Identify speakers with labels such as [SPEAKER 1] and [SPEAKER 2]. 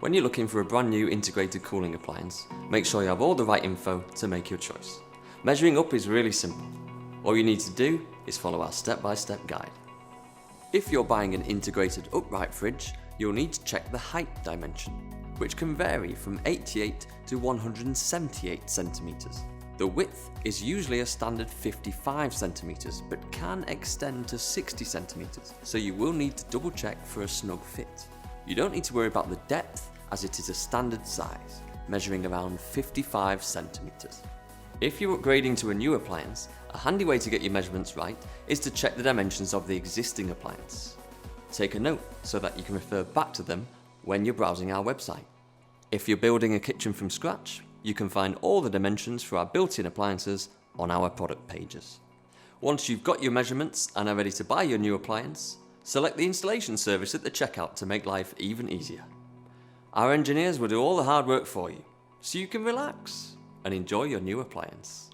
[SPEAKER 1] When you're looking for a brand new integrated cooling appliance, make sure you have all the right info to make your choice. Measuring up is really simple. All you need to do is follow our step-by-step guide. If you're buying an integrated upright fridge, you'll need to check the height dimension, which can vary from 88 to 178 centimeters. The width is usually a standard 55 centimeters, but can extend to 60 centimeters, so you will need to double check for a snug fit. You don't need to worry about the depth, as it is a standard size, measuring around 55 centimeters. If you're upgrading to a new appliance, a handy way to get your measurements right is to check the dimensions of the existing appliance. Take a note so that you can refer back to them when you're browsing our website. If you're building a kitchen from scratch, you can find all the dimensions for our built-in appliances on our product pages. Once you've got your measurements and are ready to buy your new appliance, select the installation service at the checkout to make life even easier. Our engineers will do all the hard work for you, so you can relax and enjoy your new appliance.